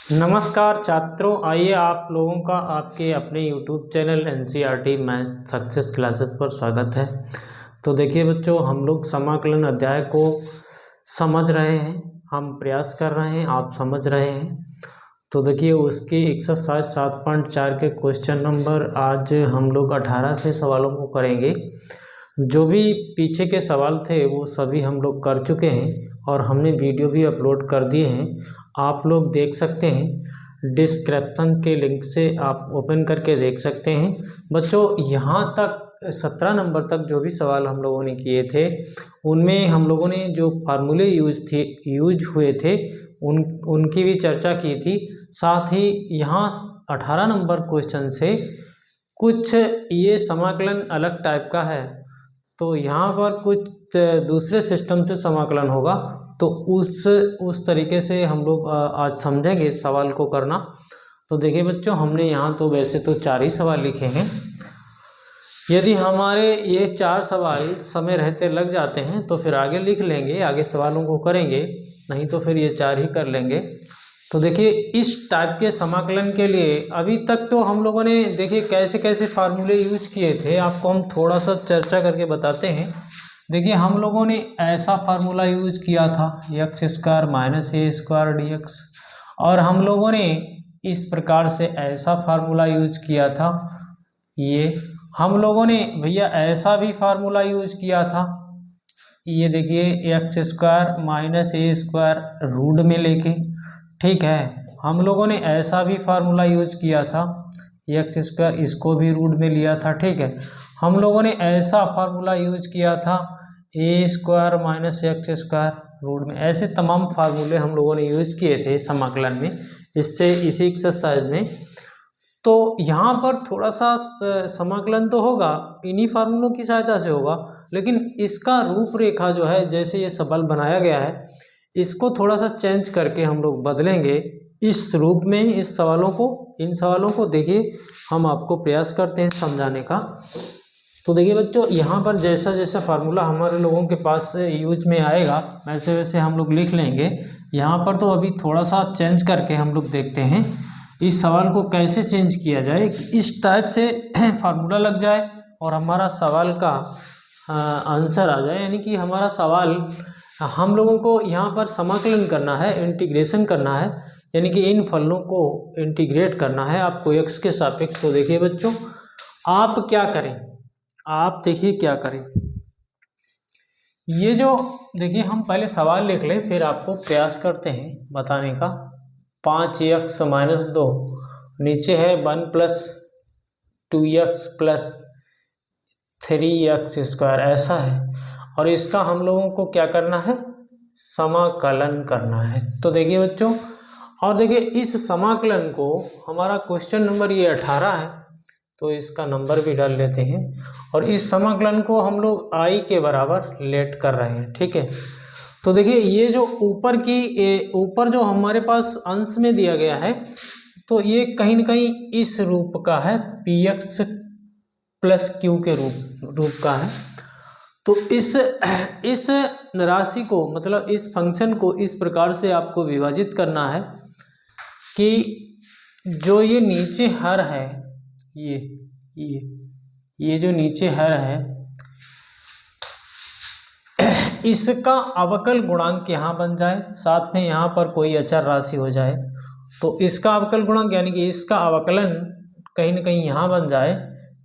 नमस्कार छात्रों, आइए आप लोगों का आपके अपने YouTube channel NCERT math success classes पर स्वागत है। तो देखिए बच्चों, हम लोग समाकलन अध्याय को समझ रहे हैं, हम प्रयास कर रहे हैं, आप समझ रहे हैं। तो देखिए उसकी एक्सरसाइज 7.4 के क्वेश्चन नंबर आज हम लोग 18 से सवालों को करेंगे। जो भी पीछे के सवाल थे वो सभी हम लोग कर चुके हैं और हमने वीडियो भी अपलोड कर दिए हैं, आप लोग देख सकते हैं। डिस्क्रिप्शन के लिंक से आप ओपन करके देख सकते हैं। बच्चों यहाँ तक 17 नंबर तक जो भी सवाल हम लोगों ने किए थे उनमें हम लोगों ने जो फार्मूले यूज हुए थे उनकी भी चर्चा की थी। साथ ही यहाँ 18 नंबर क्वेश्चन से कुछ ये समाकलन अलग टाइप का है, तो यहाँ पर कुछ दूसरे सिस्टम से समाकलन होगा, तो उस तरीके से हम लोग आज समझेंगे सवाल को करना। तो देखिए बच्चों, हमने यहाँ तो वैसे तो 4 ही सवाल लिखे हैं। यदि हमारे ये 4 सवाल समय रहते लग जाते हैं तो फिर आगे लिख लेंगे, आगे सवालों को करेंगे, नहीं तो फिर ये 4 ही कर लेंगे। तो देखिए इस टाइप के समाकलन के लिए अभी तक तो हम लोगों ने देखिए कैसे कैसे फार्मूले यूज किए थे, आपको हम थोड़ा सा चर्चा करके बताते हैं। देखिए हम लोगों ने ऐसा फार्मूला यूज किया था x² - a² dx, और हम लोगों ने इस प्रकार से ऐसा फार्मूला यूज किया था। ये हम लोगों ने भैया ऐसा भी फार्मूला यूज किया था, ये देखिए x² - a² रूट में लेके, ठीक है। हम लोगों ने ऐसा भी फार्मूला यूज किया था, x², इसको भी रूट में लिया था, ठीक है। हम लोगों ने ऐसा फार्मूला यूज किया था a² - x² रूट में। ऐसे तमाम फार्मूले हम लोगों ने यूज किए थे समाकलन में, इससे इसी एक्सरसाइज में। तो यहाँ पर थोड़ा सा समाकलन तो होगा, इन्हीं फार्मूलों की सहायता से होगा, लेकिन इसका रूपरेखा जो है, जैसे ये सवाल बनाया गया है, इसको थोड़ा सा चेंज करके हम लोग बदलेंगे इस रूप में इस सवालों को। इन सवालों को देखिए हम आपको प्रयास करते हैं समझाने का। तो देखिए बच्चों, यहाँ पर जैसा जैसा फार्मूला हमारे लोगों के पास यूज में आएगा वैसे वैसे हम लोग लिख लेंगे। यहाँ पर तो अभी थोड़ा सा चेंज करके हम लोग देखते हैं इस सवाल को कैसे चेंज किया जाए, इस टाइप से फार्मूला लग जाए और हमारा सवाल का आंसर आ जाए। यानी कि हमारा सवाल, हम लोगों को यहाँ पर समाकलन करना है, इंटीग्रेशन करना है, यानी कि इन फलनों को इंटीग्रेट करना है आपको x के सापेक्ष। तो देखिए बच्चों, आप क्या करें, आप देखिए क्या करें। ये जो देखिए, हम पहले सवाल लिख लें फिर आपको प्रयास करते हैं बताने का। 5x - 2 नीचे है 1 + 2x + 3x², ऐसा है, और इसका हम लोगों को क्या करना है, समाकलन करना है। तो देखिए बच्चों, और देखिए इस समाकलन को, हमारा क्वेश्चन नंबर ये 18 है, तो इसका नंबर भी डाल लेते हैं, और इस समाकलन को हम लोग i के बराबर लेट कर रहे हैं, ठीक है। तो देखिए ये जो ऊपर जो हमारे पास अंश में दिया गया है, तो ये कहीं ना कहीं इस रूप का है, px + q के रूप का है। तो इस राशि को, मतलब इस फंक्शन को इस प्रकार से आपको विभाजित करना है कि जो ये नीचे हर है, ये जो नीचे हर है, इसका अवकल गुणांक यहाँ बन जाए, साथ में यहाँ पर कोई अचर राशि हो जाए, तो इसका अवकल गुणांक यानी कि इसका अवकलन कहीं ना कहीं यहाँ बन जाए,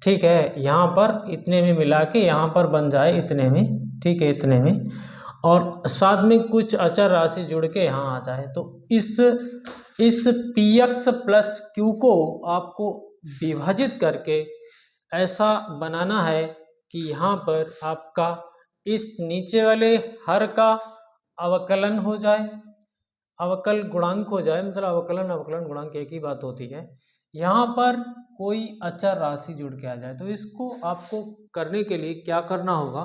ठीक है। यहाँ पर इतने में मिला के यहाँ पर बन जाए इतने में, ठीक है, इतने में, और साथ में कुछ अचर राशि जुड़ के यहाँ आ जाए। तो इस px + q को आपको विभाजित करके ऐसा बनाना है कि यहाँ पर आपका इस नीचे वाले हर का अवकलन हो जाए, अवकल गुणांक हो जाए, मतलब अवकलन गुणांक एक ही बात होती है। यहाँ पर कोई अचर राशि जुड़ के आ जाए। तो इसको आपको करने के लिए क्या करना होगा,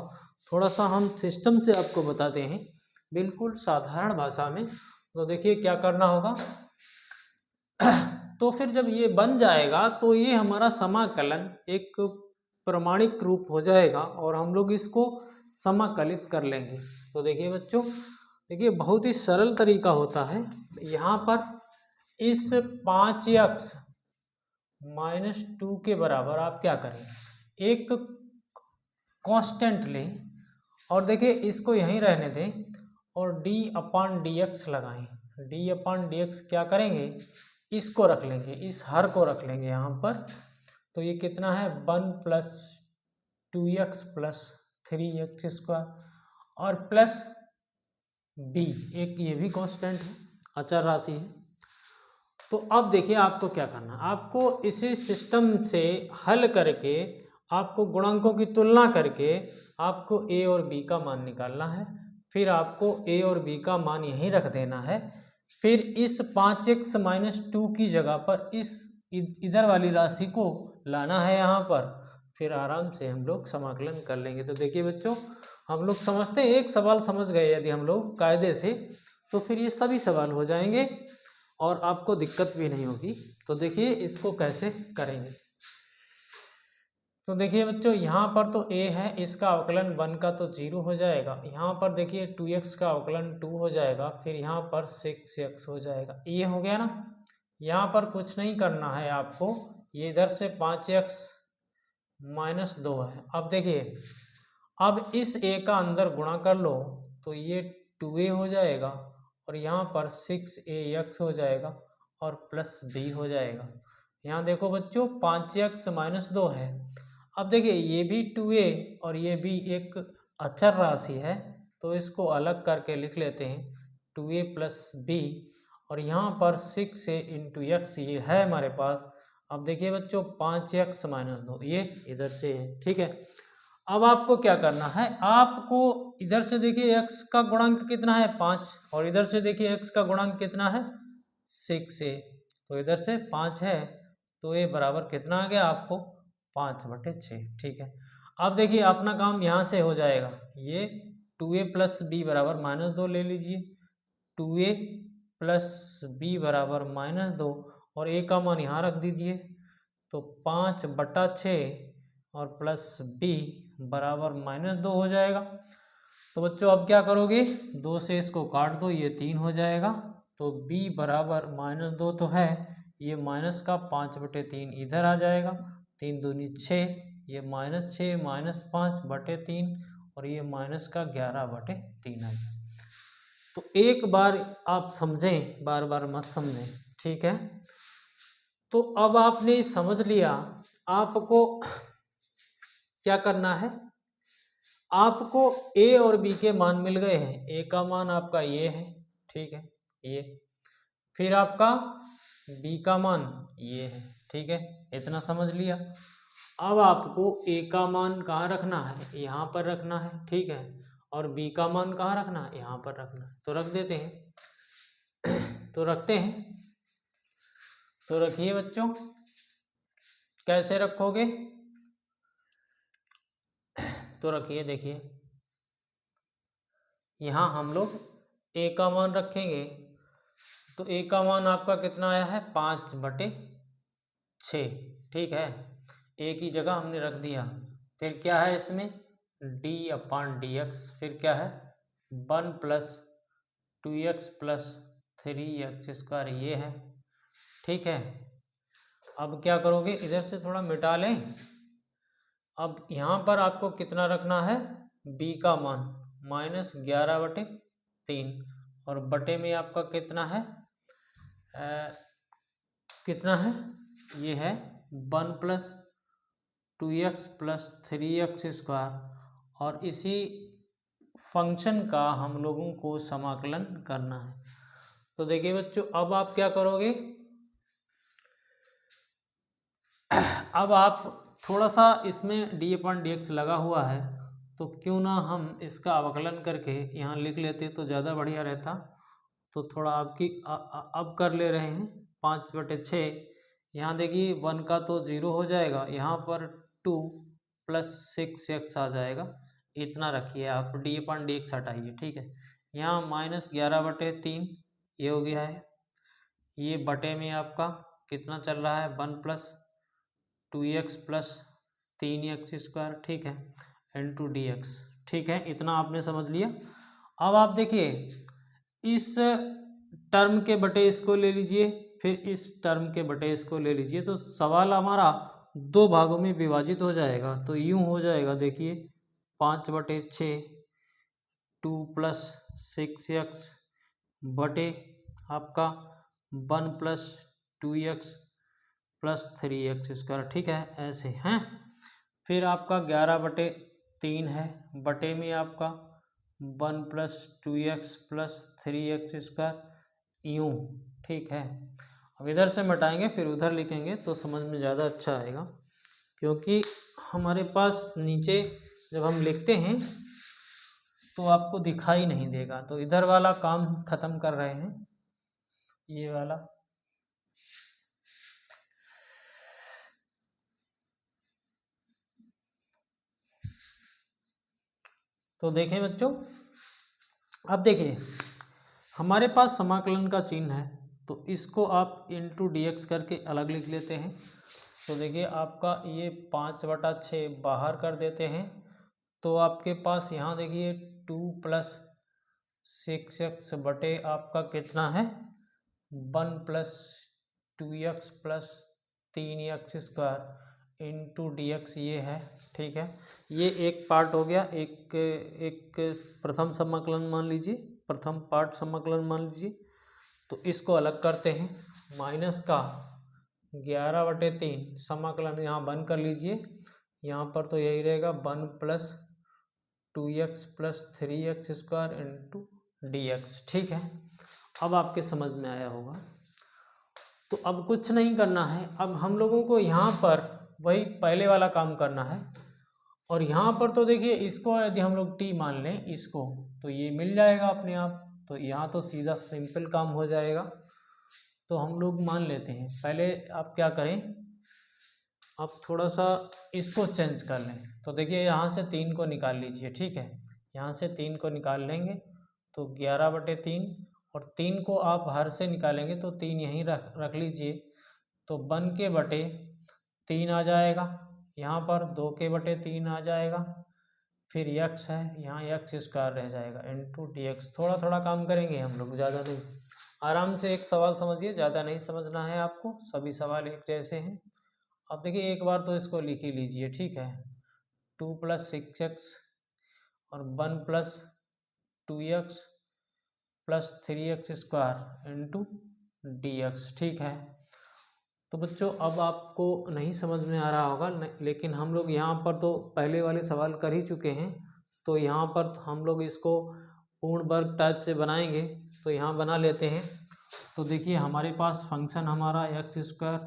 थोड़ा सा हम सिस्टम से आपको बताते हैं बिल्कुल साधारण भाषा में। तो देखिए क्या करना होगा। तो फिर जब ये बन जाएगा तो ये हमारा समाकलन एक प्रमाणिक रूप हो जाएगा और हम लोग इसको समाकलित कर लेंगे। तो देखिए बच्चों, देखिए बहुत ही सरल तरीका होता है। यहाँ पर इस 5x माइनस 2 के बराबर आप क्या करें, एक कांस्टेंट लें और देखिए इसको यहीं रहने दें और d/dx लगाएं। d/dx क्या करेंगे, इसको रख लेंगे, इस हर को रख लेंगे यहाँ पर। तो ये कितना है 1 + 2x + 3x² और प्लस b, एक ये भी कांस्टेंट है, अचर राशि है। तो अब देखिए आपको क्या करना है, आपको इसी सिस्टम से हल करके आपको गुणांकों की तुलना करके आपको a और b का मान निकालना है। फिर आपको a और b का मान यहीं रख देना है। फिर इस 5x - 2 की जगह पर इस इधर वाली राशि को लाना है यहाँ पर। फिर आराम से हम लोग समाकलन कर लेंगे। तो देखिए बच्चों, हम लोग समझते हैं, एक सवाल समझ गए यदि हम लोग कायदे से, तो फिर ये सभी सवाल हो जाएंगे और आपको दिक्कत भी नहीं होगी। तो देखिए इसको कैसे करेंगे। तो देखिए बच्चों, यहाँ पर तो a है, इसका अवकलन 1 का तो 0 हो जाएगा। यहाँ पर देखिए 2x का अवकलन 2 हो जाएगा। फिर यहाँ पर 6x हो जाएगा। ये हो गया ना। यहाँ पर कुछ नहीं करना है आपको, ये इधर से 5x - 2 है। अब देखिए, अब इस a का अंदर गुणा कर लो तो ये 2a हो जाएगा और यहाँ पर 6ax हो जाएगा और प्लस b हो जाएगा। यहाँ देखो बच्चों 5x - 2 है। अब देखिए ये भी 2a और ये भी एक अचर राशि है, तो इसको अलग करके लिख लेते हैं 2a + b और यहाँ पर 6a × x ये है हमारे पास। अब देखिए बच्चों 5x - 2 ये इधर से है, ठीक है। अब आपको क्या करना है, आपको इधर से देखिए x का गुणांक कितना है 5 और इधर से देखिए x का गुणांक कितना है 6a। तो इधर से 5 है तो ये बराबर कितना आ गया आपको 5/6, ठीक है। अब देखिए अपना काम यहाँ से हो जाएगा, ये 2a + b बराबर -2 ले लीजिए। 2a + b बराबर -2 और a का मान यहाँ रख दीजिए। तो 5/6 और प्लस b बराबर -2 हो जाएगा। तो बच्चों अब क्या करोगे, 2 से इसको काट दो, ये 3 हो जाएगा। तो b बराबर -2 तो है, ये माइनस का 5/3 इधर आ जाएगा। 3 दूनी 6, ये -6 - 5/3 और ये माइनस का 11/3 आ जाएगा। तो एक बार आप समझें, बार बार मत समझें, ठीक है। तो अब आपने समझ लिया, आपको क्या करना है, आपको a और b के मान मिल गए हैं। a का मान आपका ये है, ठीक है, ये। फिर आपका b का मान ये है, ठीक है, इतना समझ लिया। अब आपको a का मान कहाँ रखना है, यहाँ पर रखना है, ठीक है, और b का मान कहाँ रखना है, यहाँ पर रखना है। तो रख देते हैं तो रखते हैं, तो रखिए बच्चों। कैसे रखोगे, तो रखिए, देखिए यहाँ हम लोग a का मान रखेंगे। तो a का मान आपका कितना आया है 5/6, ठीक है, a की जगह हमने रख दिया। फिर क्या है इसमें d/dx, फिर क्या है 1 + 2x + 3x², ये है, ठीक है। अब क्या करोगे, इधर से थोड़ा मिटा लें। अब यहाँ पर आपको कितना रखना है, b का मान -11/3 और बटे में आपका कितना है, कितना है, ये है 1 + 2x + 3x² और इसी फंक्शन का हम लोगों को समाकलन करना है। तो देखिए बच्चों, अब आप क्या करोगे, अब आप थोड़ा सा इसमें d/dx लगा हुआ है, तो क्यों ना हम इसका अवकलन करके यहाँ लिख लेते तो ज़्यादा बढ़िया रहता। तो थोड़ा आपकी अब कर ले रहे हैं 5/6। यहाँ देखिए 1 का तो 0 हो जाएगा, यहाँ पर 2 + 6x आ जाएगा। इतना रखिए आप, d/dx हटाइए, ठीक है। यहाँ -11/3 ये हो गया है। ये बटे में आपका कितना चल रहा है 1 + 2x + 3x², ठीक है, × dx, ठीक है, इतना आपने समझ लिया। अब आप देखिए इस टर्म के बटे इसको ले लीजिए, फिर इस टर्म के बटे इसको ले लीजिए, तो सवाल हमारा दो भागों में विभाजित हो जाएगा। तो यूँ हो जाएगा, देखिए 5/6 2+6x बटे आपका 1+2x+3x², ठीक है, ऐसे हैं। फिर आपका 11/3 है, बटे में आपका 1+2x+3x², यूँ, ठीक है। अब इधर से मिटाएंगे फिर उधर लिखेंगे तो समझ में ज़्यादा अच्छा आएगा, क्योंकि हमारे पास नीचे जब हम लिखते हैं तो आपको दिखाई नहीं देगा। तो इधर वाला काम ख़त्म कर रहे हैं, ये वाला। तो देखें बच्चों, अब देखिए हमारे पास समाकलन का चिन्ह है, तो इसको आप इंटू dx करके अलग लिख लेते हैं। तो देखिए आपका ये 5/6 बाहर कर देते हैं, तो आपके पास यहाँ देखिए 2+6x बटे आपका कितना है 1+2x+3x² इंटू dx ये है, ठीक है। ये एक पार्ट हो गया, एक प्रथम समाकलन मान लीजिए, प्रथम पार्ट समाकलन मान लीजिए। तो इसको अलग करते हैं, माइनस का 11/3 समाकलन यहाँ बंद कर लीजिए, यहाँ पर तो यही रहेगा 1+2x+3x² इंटू dx, ठीक है। अब आपके समझ में आया होगा। तो अब कुछ नहीं करना है, अब हम लोगों को यहाँ पर वही पहले वाला काम करना है। और यहाँ पर तो देखिए इसको यदि हम लोग t मान लें इसको, तो ये मिल जाएगा अपने आप। तो यहाँ तो सीधा सिंपल काम हो जाएगा। तो हम लोग मान लेते हैं, पहले आप क्या करें, आप थोड़ा सा इसको चेंज कर लें। तो देखिए यहाँ से 3 को निकाल लीजिए, ठीक है, यहाँ से 3 को निकाल लेंगे तो 11/3, और 3 को आप हर से निकालेंगे तो 3 यहीं रख लीजिए, तो 1 के बटे 3 आ जाएगा, यहाँ पर 2 के बटे 3 आ जाएगा, फिर x है, यहाँ x² रह जाएगा इंटू dx। थोड़ा थोड़ा काम करेंगे हम लोग, ज़्यादा नहीं, आराम से एक सवाल समझिए, ज़्यादा नहीं समझना है आपको, सभी सवाल एक जैसे हैं। अब देखिए एक बार तो इसको लिख ही लीजिए, ठीक है, 2+6x और 1+2x+3x² इंटू dx, ठीक है। तो बच्चों अब आपको नहीं समझ में आ रहा होगा, लेकिन हम लोग यहाँ पर तो पहले वाले सवाल कर ही चुके हैं, तो यहाँ पर हम लोग इसको पूर्ण वर्ग टाइप से बनाएंगे। तो यहाँ बना लेते हैं। तो देखिए हमारे पास फंक्शन हमारा x²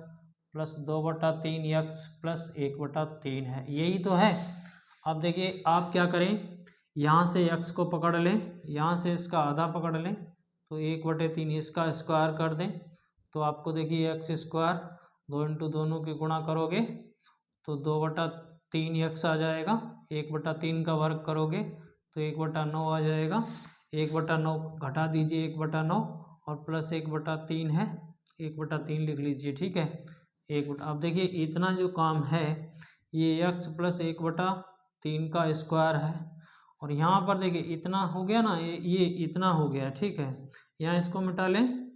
+ 2/3x + 1/3 है, यही तो है। अब देखिए आप क्या करें, यहाँ से x को पकड़ लें, यहाँ से इसका आधा पकड़ लें, तो 1/3 इसका स्क्वायर कर दें। तो आपको देखिए x², 2 इंटू दोनों के गुणा करोगे तो 2/3x आ जाएगा, 1/3 का वर्ग करोगे तो 1/9 आ जाएगा, 1/9 घटा दीजिए 1/9 और प्लस 1/3 है, 1/3 लिख लीजिए, ठीक है। अब देखिए इतना जो काम है ये x + 1/3 का स्क्वायर है, और यहाँ पर देखिए इतना हो गया ना, ये इतना हो गया, ठीक है। यहाँ इसको मिटा लें,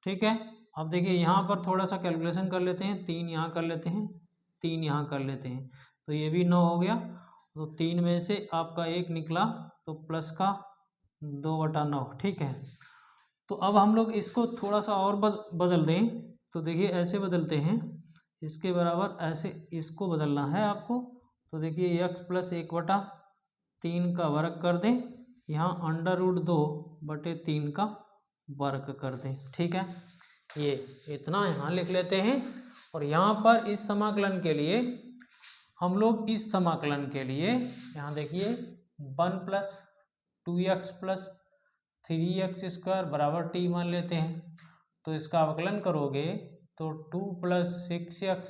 ठीक है। अब देखिए यहाँ पर थोड़ा सा कैलकुलेशन कर लेते हैं, 3 यहाँ कर लेते हैं, 3 यहाँ कर लेते हैं, तो ये भी 9 हो गया। तो 3 में से आपका 1 निकला तो प्लस का 2/9, ठीक है। तो अब हम लोग इसको थोड़ा सा और बदल दें, तो देखिए ऐसे बदलते हैं, इसके बराबर ऐसे इसको बदलना है आपको। तो देखिए x + 1/3 का वर्ग कर दें, यहाँ √2/3 का वर्ग कर दें, ठीक है। ये इतना यहाँ लिख लेते हैं। और यहाँ पर इस समाकलन के लिए हम लोग इस समाकलन के लिए यहाँ देखिए 1+2x + 3x² बराबर t मान लेते हैं। तो इसका अवकलन करोगे तो 2+6x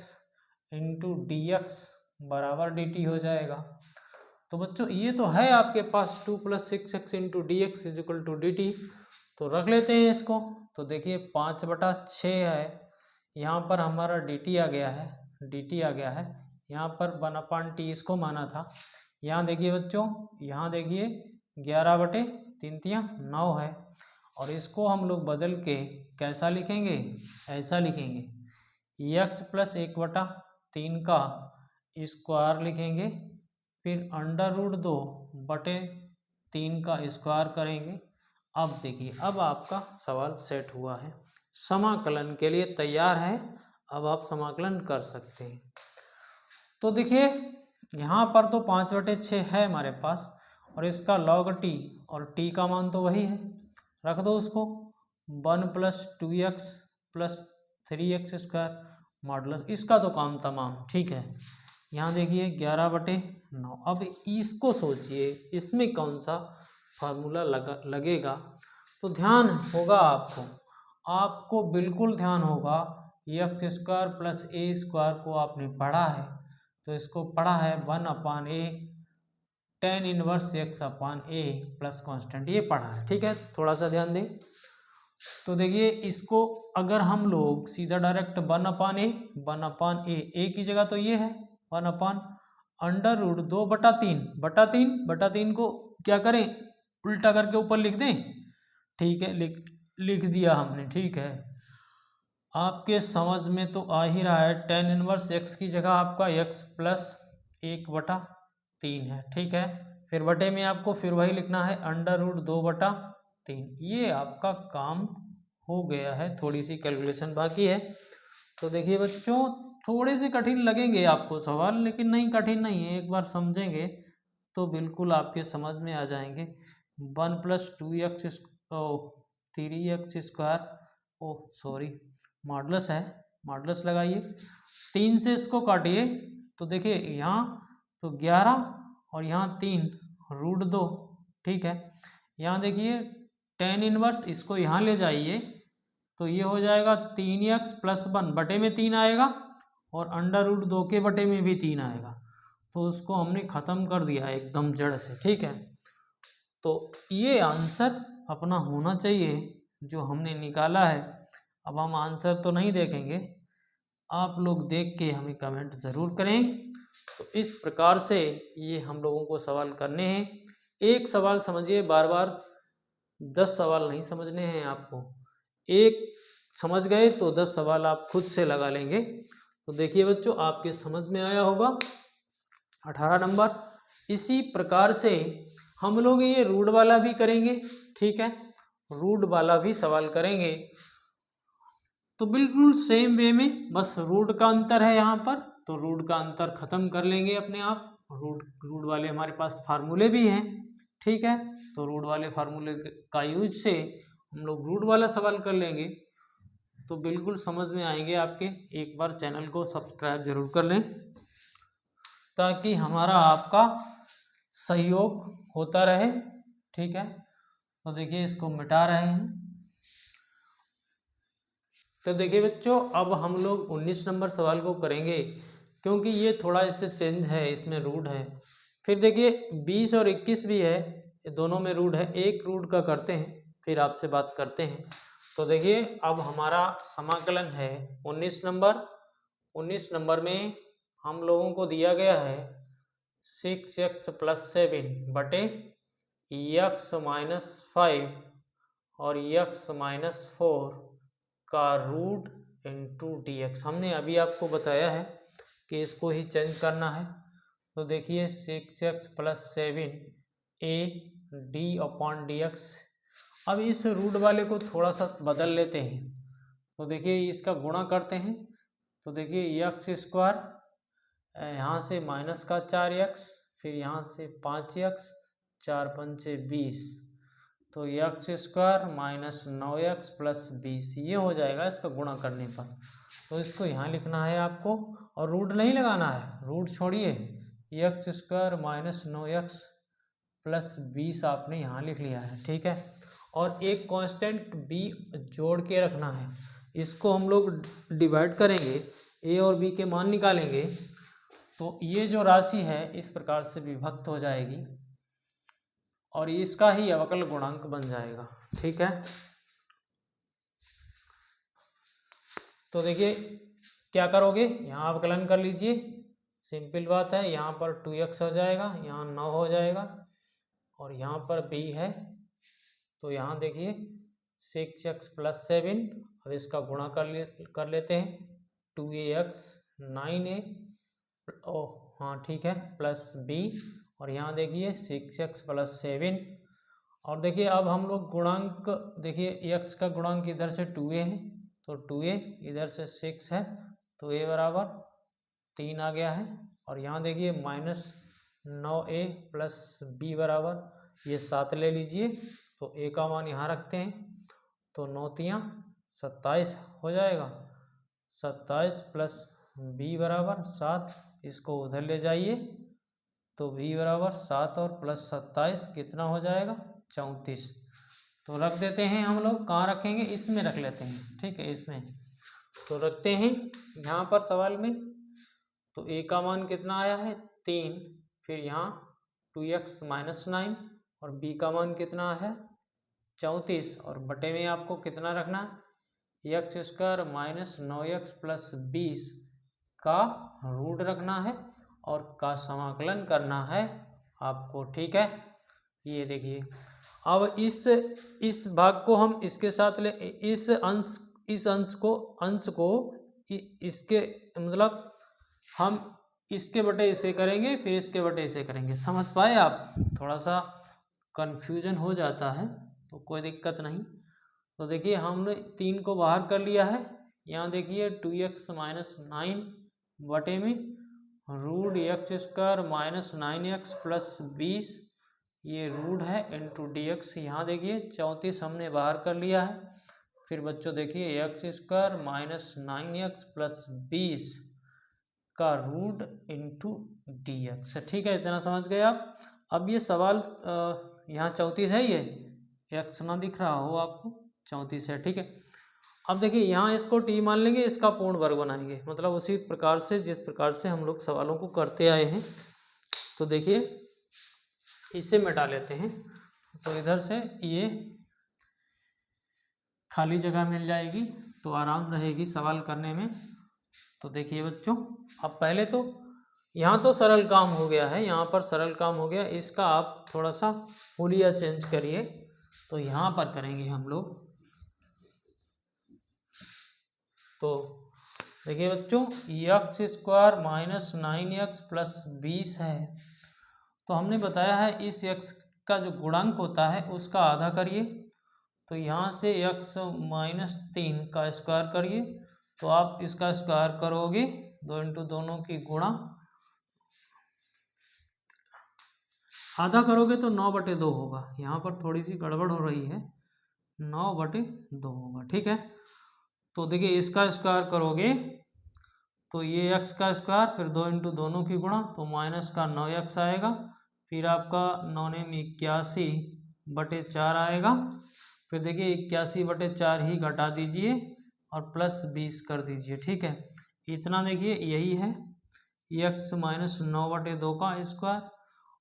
इंटू dx बराबर dt हो जाएगा। तो बच्चों ये तो है आपके पास 2+6x इंटू dx = dt। तो रख लेते हैं इसको। तो देखिए 5/6 है, यहाँ पर हमारा dt आ गया है, यहाँ पर 1/t इसको माना था। यहाँ देखिए बच्चों, यहाँ देखिए 11/3 9 है, और इसको हम लोग बदल के कैसा लिखेंगे, ऐसा लिखेंगे x प्लस 1/3 का स्क्वायर लिखेंगे, फिर √2/3 का स्क्वायर करेंगे। अब देखिए, अब आपका सवाल सेट हुआ है, समाकलन के लिए तैयार है। अब आप समाकलन कर सकते हैं। तो देखिए यहाँ पर तो 5/6 है हमारे पास, और इसका log t, और t का मान तो वही है, रख दो उसको। 1 + 2x + 3x² मॉडुलस, इसका तो काम तमाम, ठीक है। यहाँ देखिए 11/9। अब इसको सोचिए, इसमें कौन सा फार्मूला लगेगा। तो ध्यान होगा आपको बिल्कुल ध्यान होगा। x² + a² को आपने पढ़ा है, तो इसको पढ़ा है 1/a tan 1x/a plus constant, ये पढ़ा है, ठीक है। थोड़ा सा ध्यान दें। तो देखिए इसको अगर हम लोग सीधा डायरेक्ट 1/a की जगह तो ये है 1/√2/3 को क्या करें, उल्टा करके ऊपर लिख दें, ठीक है। लिख दिया हमने, ठीक है। आपके समझ में तो आ ही रहा है, tan 1x की जगह आपका x + 1/3 है, ठीक है। फिर बटे में आपको फिर वही लिखना है √2/3। ये आपका काम हो गया है, थोड़ी सी कैलकुलेशन बाकी है। तो देखिए बच्चों, थोड़े से कठिन लगेंगे आपको सवाल, लेकिन नहीं, कठिन नहीं है। एक बार समझेंगे तो बिल्कुल आपके समझ में आ जाएंगे। 1 + 2x 3x², oh sorry, modulus है, मॉडुलस लगाइए। 3 से इसको काटिए तो देखिए यहाँ तो 11 और यहाँ 3 √2, ठीक है। यहाँ देखिए tan 1 इसको यहाँ ले जाइए तो ये हो जाएगा 3x + 1 बटे में 3 आएगा, और √2 के बटे में भी 3 आएगा। तो उसको हमने ख़त्म कर दिया एकदम जड़ से, ठीक है। तो ये आंसर अपना होना चाहिए जो हमने निकाला है। अब हम आंसर तो नहीं देखेंगे, आप लोग देख के हमें कमेंट ज़रूर करें। तो इस प्रकार से ये हम लोगों को सवाल करने हैं। एक सवाल समझिए, बार बार 10 सवाल नहीं समझने हैं आपको। एक समझ गए तो 10 सवाल आप खुद से लगा लेंगे। तो देखिए बच्चों, आपके समझ में आया होगा 18 नंबर। इसी प्रकार से हम लोग ये रूट वाला भी करेंगे, ठीक है। रूट वाला भी सवाल करेंगे तो बिल्कुल सेम वे में, बस रूट का अंतर है यहाँ पर, तो रूट का अंतर खत्म कर लेंगे अपने आप। रूट वाले हमारे पास फार्मूले भी हैं, ठीक है। तो रूट वाले फार्मूले का यूज से हम लोग रूट वाला सवाल कर लेंगे, तो बिल्कुल समझ में आएंगे आपके। एक बार चैनल को सब्सक्राइब जरूर कर लें ताकि हमारा आपका सहयोग होता रहे, ठीक है। तो देखिए इसको मिटा रहे हैं। तो देखिए बच्चों, अब हम लोग 19 नंबर सवाल को करेंगे, क्योंकि ये थोड़ा इससे चेंज है, इसमें रूट है। फिर देखिए 20 और 21 भी है, ये दोनों में रूट है। एक रूट का करते हैं फिर आपसे बात करते हैं। तो देखिए अब हमारा समाकलन है 19 नंबर। 19 नंबर में हम लोगों को दिया गया है 6x + 7 बटे x - 5 और x - 4 का रूट इंटू dx। हमने अभी आपको बताया है कि इसको ही चेंज करना है। तो देखिए 6x + 7 a d/dx। अब इस रूट वाले को थोड़ा सा बदल लेते हैं। तो देखिए इसका गुणा करते हैं, तो देखिए x², यहाँ से -4x, फिर यहाँ से 5x, 4 × 5 = 20, तो x² - 9x + 20 ये हो जाएगा इसका गुणा करने पर। तो इसको यहाँ लिखना है आपको, और रूट नहीं लगाना है, रूट छोड़िए। x² - 9x + 20 आपने यहाँ लिख लिया है, ठीक है। और एक कांस्टेंट b जोड़ के रखना है। इसको हम लोग डिवाइड करेंगे, a और b के मान निकालेंगे, तो ये जो राशि है इस प्रकार से विभक्त हो जाएगी और इसका ही अवकल गुणांक बन जाएगा, ठीक है। तो देखिए क्या करोगे, यहाँ अवकलन कर लीजिए, सिंपल बात है। यहाँ पर 2x हो जाएगा, यहाँ 9 हो जाएगा, और यहाँ पर b है, तो यहाँ देखिए 6x+7, अब इसका गुणा कर लेते हैं, 2ax 9a, ओ हाँ ठीक है, प्लस b, और यहाँ देखिए 6x+7, और देखिए अब हम लोग गुणांक, देखिए x का गुणांक इधर से 2a है, तो 2a इधर से 6 है, तो a बराबर 3 आ गया है, और यहाँ देखिए -9a प्लस b बराबर ये 7 ले लीजिए, तो a का मान यहाँ रखते हैं, तो 9 तियाँ 27 हो जाएगा, 27 प्लस b बराबर 7, इसको उधर ले जाइए, तो b बराबर 7 और प्लस 27 कितना हो जाएगा, 34। तो रख देते हैं हम लोग, कहाँ रखेंगे, इसमें रख लेते हैं, ठीक है, इसमें तो रखते हैं यहाँ पर सवाल में। तो a का मान कितना आया है, 3, फिर यहाँ 2x - 9, और b का मान कितना है, 34, और बटे में आपको कितना रखना है, x² - 9x प्लस 20 का रूट रखना है, और का समाकलन करना है आपको, ठीक है। ये देखिए अब इस भाग को हम इसके साथ ले, इस अंश को इसके मतलब हम इसके बटे इसे करेंगे, फिर इसके बटे इसे करेंगे, समझ पाए आप, थोड़ा सा कन्फ्यूजन हो जाता है तो कोई दिक्कत नहीं। तो देखिए हमने 3 को बाहर कर लिया है, यहाँ देखिए 2x - 9 बटे में रूट x² - 9x प्लस 20, ये रूट है इंटू dx, यहाँ देखिए 34 हमने बाहर कर लिया है, फिर बच्चों देखिए x² - 9x प्लस 20 का रूट इंटू dx, ठीक है, इतना समझ गए आप। अब ये सवाल यहाँ 34 है, ये x ना दिख रहा हो आपको, 34 है, ठीक है। अब देखिए यहाँ इसको t मान लेंगे, इसका पूर्ण वर्ग बनाएंगे, मतलब उसी प्रकार से जिस प्रकार से हम लोग सवालों को करते आए हैं। तो देखिए इसे मिटा लेते हैं, तो इधर से ये खाली जगह मिल जाएगी, तो आराम रहेगी सवाल करने में। तो देखिए बच्चों, अब पहले तो यहाँ तो सरल काम हो गया है, यहाँ पर सरल काम हो गया, इसका आप थोड़ा सा हुलिया चेंज करिए, तो यहाँ पर करेंगे हम लोग। तो देखिए बच्चों, x² - 9x प्लस 20 है, तो हमने बताया है इस x का जो गुणांक होता है उसका आधा करिए, तो यहाँ से x - 3 का स्क्वायर करिए, तो आप इसका स्क्वायर करोगे, 2 इंटू दोनों की गुणा, आधा करोगे तो 9/2 होगा, यहाँ पर थोड़ी सी गड़बड़ हो रही है, 9/2 होगा, ठीक है। तो देखिए इसका स्क्वायर करोगे तो ये x का स्क्वायर, फिर 2 इंटू दोनों की गुणा, तो माइनस का 9x आएगा, फिर आपका 9 में 81/4 आएगा, फिर देखिए 81/4 ही घटा दीजिए और प्लस 20 कर दीजिए, ठीक है। इतना देखिए यही है x - 9/2 का स्क्वायर,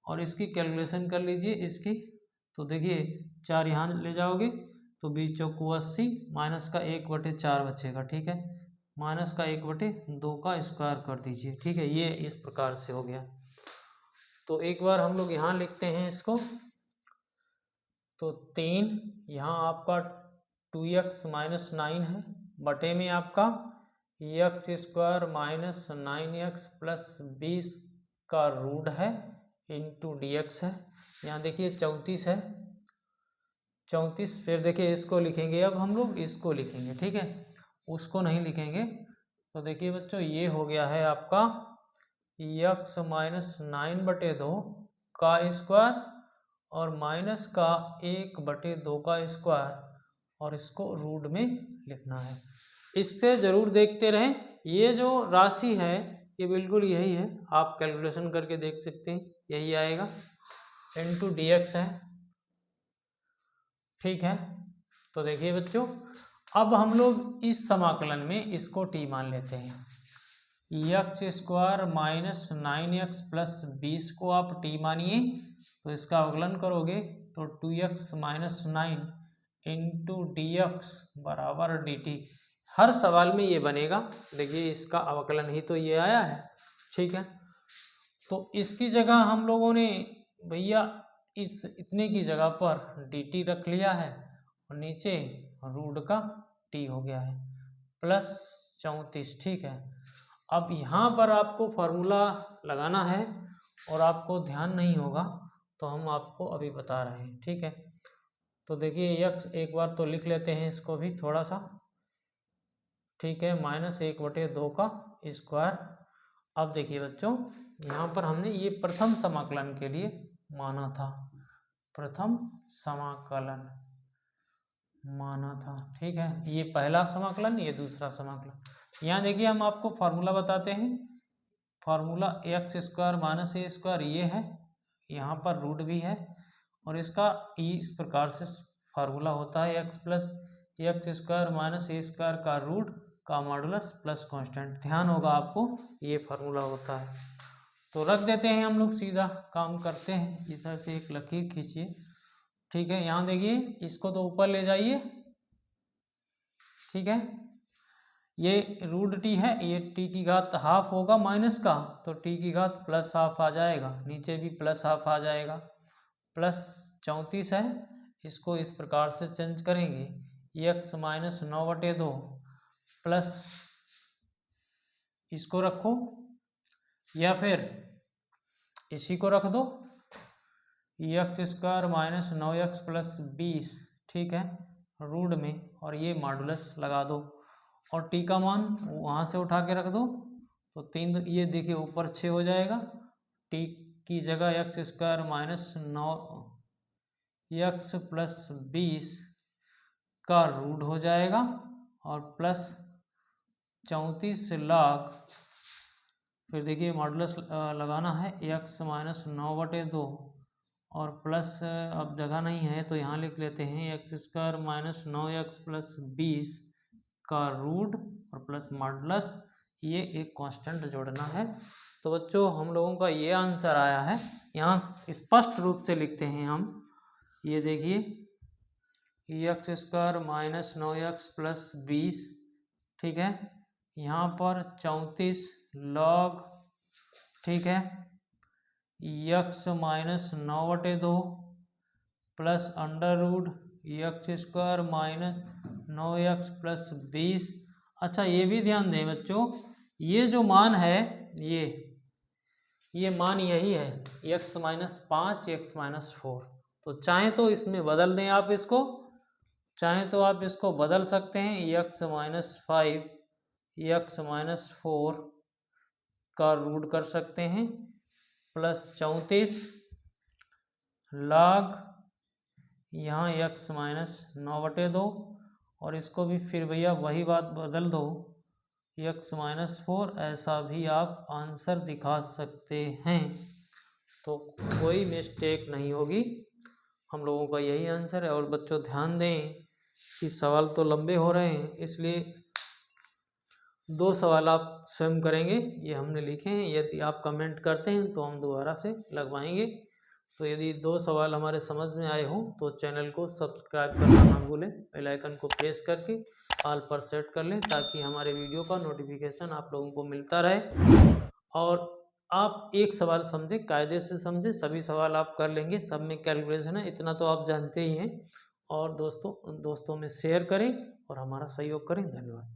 और इसकी कैलकुलेशन कर लीजिए इसकी, तो देखिए 4 यहाँ ले जाओगे तो 20 चौको 80, माइनस का 1/4 बचेगा, ठीक है, माइनस का 1/2 का स्क्वायर कर दीजिए, ठीक है। ये इस प्रकार से हो गया। तो एक बार हम लोग यहाँ लिखते हैं इसको, तो 3 यहाँ आपका 2x - 9 है, बटे में आपका x² - 9x प्लस 20 का रूट है इंटू dx है, यहाँ देखिए 34 है, 34, फिर देखिए इसको लिखेंगे, अब हम लोग इसको लिखेंगे, ठीक है, उसको नहीं लिखेंगे। तो देखिए बच्चों ये हो गया है आपका x - 9/2 का स्क्वायर और माइनस का 1/2 का स्क्वायर, और इसको रूट में लिखना है। इससे ज़रूर देखते रहें, ये जो राशि है ये बिल्कुल यही है, आप कैलकुलेशन करके देख सकते हैं, यही आएगा इंटू dx है, ठीक है। तो देखिए बच्चों, अब हम लोग इस समाकलन में इसको t मान लेते हैं, x² - 9x प्लस 20 को आप t मानिए, तो इसका अवकलन करोगे तो 2x - 9 इंटू dx बराबर dt, हर सवाल में ये बनेगा, देखिए इसका अवकलन ही तो ये आया है, ठीक है। तो इसकी जगह हम लोगों ने भैया इस इतने की जगह पर dt रख लिया है, और नीचे रूट का टी हो गया है प्लस 34। ठीक है, अब यहाँ पर आपको फार्मूला लगाना है और आपको ध्यान नहीं होगा तो हम आपको अभी बता रहे हैं। ठीक है, तो देखिए यक्स एक बार तो लिख लेते हैं इसको भी थोड़ा सा। ठीक है, -1/2 का स्क्वायर। अब देखिए बच्चों, यहाँ पर हमने ये प्रथम समाकलन के लिए माना था, प्रथम समाकलन माना था। ठीक है, ये पहला समाकलन, ये दूसरा समाकलन। यहाँ देखिए हम आपको फार्मूला बताते हैं, फार्मूला x² - a² ये है, यहाँ पर रूट भी है और इसका इस प्रकार से फार्मूला होता है x + x² - a² का रूट का मॉडुलस प्लस कांस्टेंट। ध्यान होगा आपको, ये फार्मूला होता है। तो रख देते हैं हम लोग, सीधा काम करते हैं। इधर से एक लकीर खींचिए। ठीक है, यहाँ देखिए इसको तो ऊपर ले जाइए। ठीक है, ये रूट टी है, ये टी की घात हाफ होगा माइनस का, तो टी की घात प्लस हाफ आ जाएगा, नीचे भी प्लस हाफ आ जाएगा। प्लस 34 है, इसको इस प्रकार से चेंज करेंगे, x - 9/2 प्लस इसको रखो या फिर इसी को रख दो, x² - 9x + 20। ठीक है, रूट में, और ये मॉडुलस लगा दो और टी का मान वहाँ से उठा के रख दो, तो 3, ये देखिए ऊपर 6 हो जाएगा। टी की जगह x² - 9x + 20 का रूट हो जाएगा और प्लस 34 लाख, फिर देखिए मॉडुलस लगाना है x - 9/2 और प्लस, अब जगह नहीं है तो यहाँ लिख लेते हैं x² - 9x + 20 का रूट और प्लस मॉडुलस, ये एक कांस्टेंट जोड़ना है। तो बच्चों हम लोगों का ये आंसर आया है। यहाँ स्पष्ट रूप से लिखते हैं हम, ये देखिए x² - 9x + 20। ठीक है, यहाँ पर 34 log, ठीक है, x - 9/2 plus under root x² - 9x + 20। अच्छा, ये भी ध्यान दें बच्चों, ये जो मान है, ये मान यही है, x - 5 x - 4। तो चाहे तो इसमें बदल दें आप इसको, चाहे तो आप इसको बदल सकते हैं, x - 5 x - 4 का रूट कर सकते हैं प्लस 34 log, यहाँ x - 9/2 और इसको भी फिर भैया वही बात बदल दो, x - 4, ऐसा भी आप आंसर दिखा सकते हैं, तो कोई मिस्टेक नहीं होगी। हम लोगों का यही आंसर है। और बच्चों ध्यान दें कि सवाल तो लंबे हो रहे हैं, इसलिए 2 सवाल आप स्वयं करेंगे, ये हमने लिखे हैं। यदि आप कमेंट करते हैं तो हम दोबारा से लगवाएंगे। तो यदि 2 सवाल हमारे समझ में आए हों तो चैनल को सब्सक्राइब करना ना भूलें, बेल आइकन को प्रेस करके ऑल पर सेट कर लें, ताकि हमारे वीडियो का नोटिफिकेशन आप लोगों को मिलता रहे। और आप एक सवाल समझें, कायदे से समझें, सभी सवाल आप कर लेंगे, सब में कैलकुलेशन है, इतना तो आप जानते ही हैं। और दोस्तों में शेयर करें और हमारा सहयोग करें। धन्यवाद।